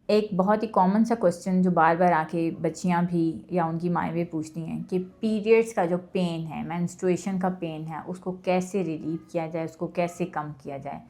एक बहुत ही कॉमन सा क्वेश्चन जो बार बार आके बच्चियां भी या उनकी माएँ भी पूछती हैं कि पीरियड्स का जो पेन है, मेंस्ट्रुएशन का पेन है, उसको कैसे रिलीव किया जाए, उसको कैसे कम किया जाए।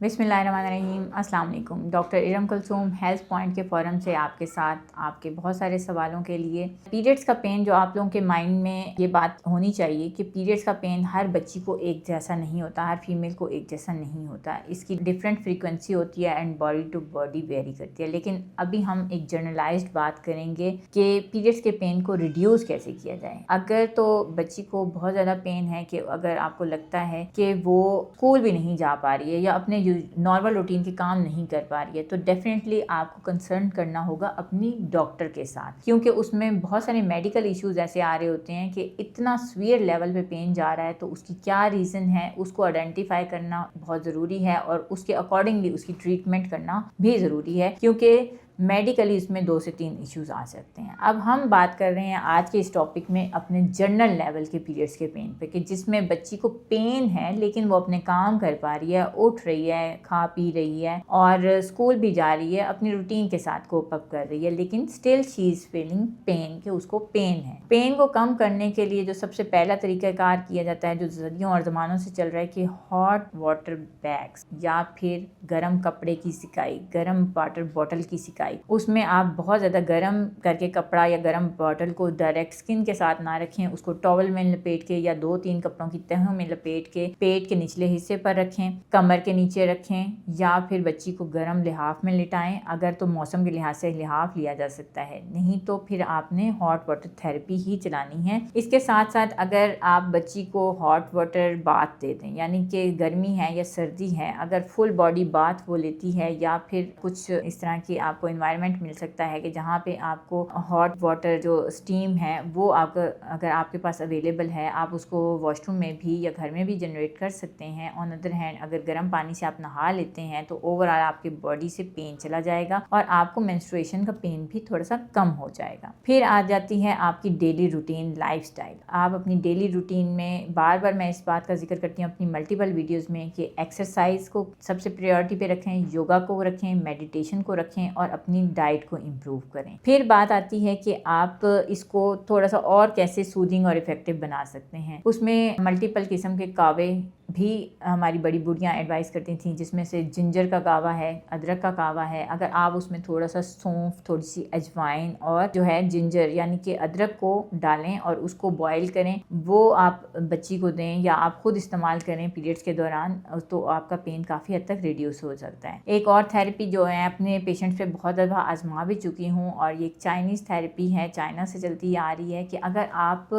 बिस्मिल्लाहिर्रहमानिर्रहीम, अस्सलाम वालेकुम। Doctor Iram Kulsoom health point के फ़ोरम से आपके साथ आपके बहुत सारे सवालों के लिए। पीरियड्स का पेन, जो आप लोगों के माइंड में ये बात होनी चाहिए कि पीरियड्स का पेन हर बच्ची को एक जैसा नहीं होता, हर फीमेल को एक जैसा नहीं होता, इसकी डिफरेंट फ्रीक्वेंसी होती है and body to body vary करती है। लेकिन अभी हम एक जनरलाइज्ड बात करेंगे कि पीरियड्स के पेन को रिड्यूस कैसे किया जाए। अगर तो बच्ची को बहुत ज़्यादा पेन है कि अगर आपको लगता है कि वो स्कूल भी नहीं जा पा रही है या अपने नॉर्मल रूटीन के काम नहीं कर पा रही है, तो डेफिनेटली आपको कंसर्न करना होगा अपनी डॉक्टर के साथ, क्योंकि उसमें बहुत सारे मेडिकल इश्यूज ऐसे आ रहे होते हैं कि इतना सीवियर लेवल पे पेन जा रहा है, तो उसकी क्या रीज़न है उसको आइडेंटिफाई करना बहुत ज़रूरी है और उसके अकॉर्डिंगली उसकी ट्रीटमेंट करना भी ज़रूरी है, क्योंकि मेडिकली इसमें 2 से 3 इश्यूज आ सकते हैं। अब हम बात कर रहे हैं आज के इस टॉपिक में अपने जनरल लेवल के पीरियड्स के पेन पे, कि जिसमें बच्ची को पेन है लेकिन वो अपने काम कर पा रही है, उठ रही है, खा पी रही है और स्कूल भी जा रही है, अपनी रूटीन के साथ कोप अप कर रही है, लेकिन still she is feeling pen, कि उसको पेन है। पेन को कम करने के लिए जो सबसे पहला तरीकाकार किया जाता है, जो सदियों और ज़मानों से चल रहा है, कि हॉट वाटर बैग्स या फिर गर्म कपड़े की सिकाई, गर्म वाटर बॉटल की सिकाई, उसमें आप बहुत ज़्यादा गर्म करके कपड़ा या गर्म बॉटल को डायरेक्ट स्किन के साथ ना रखें, उसको टॉवल में लपेट के या 2-3 कपड़ों की तहों में लपेट के पेट के निचले हिस्से पर रखें, कमर के नीचे रखें, या फिर बच्ची को गर्म लिहाफ में लिटाएं। अगर तो मौसम के लिहाज से लिहाफ लिया जा सकता है, नहीं तो फिर आपने हॉट वाटर थेरेपी ही चलानी है। इसके साथ साथ अगर आप बच्ची को हॉट वाटर बाथ दे दें, यानी कि गर्मी है या सर्दी है, अगर फुल बॉडी बाथ वो लेती है, या फिर कुछ इस तरह की आपको एनवायरनमेंट मिल सकता है कि जहाँ पे आपको हॉट वाटर जो स्टीम है वो अगर आपके पास अवेलेबल है, आप उसको वॉशरूम में भी या घर में भी जनरेट कर सकते हैं। ऑन अदर हैंड अगर गर्म पानी से आप नहा लेते हैं तो ओवरऑल आपकी बॉडी से पेन चला जाएगा और आपको मेंस्ट्रुएशन का पेन भी थोड़ा सा कम हो जाएगा। फिर आ जाती है आपकी डेली रूटीन लाइफस्टाइल। आप अपनी डेली रूटीन में, बार बार मैं इस बात का जिक्र करती हूँ अपनी मल्टीपल वीडियोज़ में, कि एक्सरसाइज को सबसे प्रायोरिटी पे रखें, योगा को रखें, मेडिटेशन को रखें और अपनी डाइट को इम्प्रूव करें। फिर बात आती है कि आप इसको थोड़ा सा और कैसे सूदिंग और इफेक्टिव बना सकते हैं। उसमें मल्टीपल किस्म के कावे भी हमारी बड़ी बुढ़ियाँ एडवाइस करती थी, जिसमें से जिंजर का कावा है, अदरक का कावा है। अगर आप उसमें थोड़ा सा सौंफ, थोड़ी सी अजवाइन और जो है जिंजर यानी कि अदरक को डालें और उसको बॉईल करें, वो आप बच्ची को दें या आप खुद इस्तेमाल करें पीरियड्स के दौरान, तो आपका पेन काफ़ी हद तक रिड्यूस हो सकता है। एक और थेरेपी जो है अपने पेशेंट्स पे बहुत दफ़ा आजमा भी चुकी हूँ, और ये चाइनीज़ थेरेपी है, चाइना से चलती आ रही है, कि अगर आप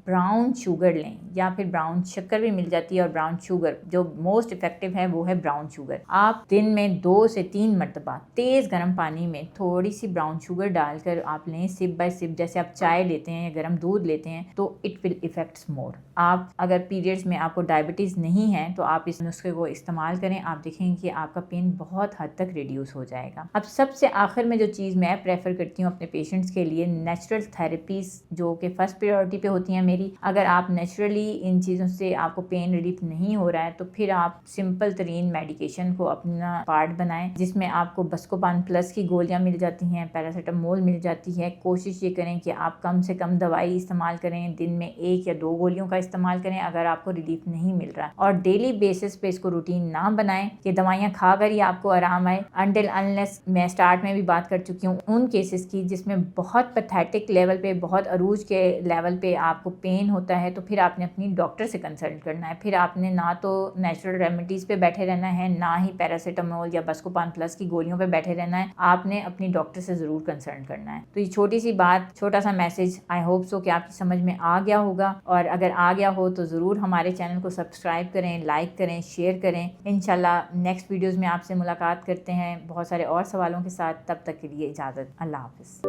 ब्राउन शुगर लें या फिर ब्राउन शक्कर भी मिल जाती है, और ब्राउन शुगर जो मोस्ट इफेक्टिव है वो है ब्राउन शुगर। आप दिन में 2 से 3 मरतबा तेज़ गर्म पानी में थोड़ी सी ब्राउन शुगर डालकर आप लें, सिप बाय सिप, जैसे आप चाय लेते हैं या गर्म दूध लेते हैं, तो इट विल इफेक्ट्स मोर। आप अगर पीरियड्स में आपको डायबिटीज़ नहीं है तो आप इस नुस्खे को इस्तेमाल करें, आप देखेंगे कि आपका पेन बहुत हद तक रिड्यूस हो जाएगा। अब सबसे आखिर में जो चीज़ मैं प्रेफर करती हूँ अपने पेशेंट्स के लिए, नेचुरल थेरेपीज़, जो कि फर्स्ट प्रायोरिटी पे होती हैं मेरी। अगर आप नेचुरली इन चीज़ों से आपको पेन रिलीफ नहीं हो रहा है तो फिर आप सिंपल तरीन मेडिकेशन को अपना पार्ट बनाएं, जिसमें आपको बस्कोपान प्लस की गोलियां मिल जाती हैं, पैरासीटामोल मिल जाती है। कोशिश ये करें कि आप कम से कम दवाई इस्तेमाल करें, दिन में 1 या 2 गोलियों का इस्तेमाल करें अगर आपको रिलीफ नहीं मिल रहा, और डेली बेसिस पे इसको रूटीन ना बनाएं कि दवाइयाँ खाकर ही आपको आराम आए। अनटिल अनलेस, मैं स्टार्ट में भी बात कर चुकी हूँ उन केसेस की जिसमें बहुत पैथेटिक लेवल पे, बहुत अरूज के लेवल पे आपको पेन होता है, तो फिर आपने अपनी डॉक्टर से कंसल्ट करना है। फिर आपने ना तो नेचुरल रेमेडीज़ पे बैठे रहना है, ना ही पैरासीटामोल या बस्कोपान प्लस की गोलियों पे बैठे रहना है। आपने अपनी डॉक्टर से ज़रूर कंसल्ट करना है। तो ये छोटी सी बात, छोटा सा मैसेज, आई होप सो कि आपकी समझ में आ गया होगा, और अगर आ गया हो तो ज़रूर हमारे चैनल को सब्सक्राइब करें, लाइक करें, शेयर करें। इंशाल्लाह नेक्स्ट वीडियोज़ में आपसे मुलाकात करते हैं बहुत सारे और सवालों के साथ। तब तक के लिए इजाज़त, अल्लाह हाफ़िज़।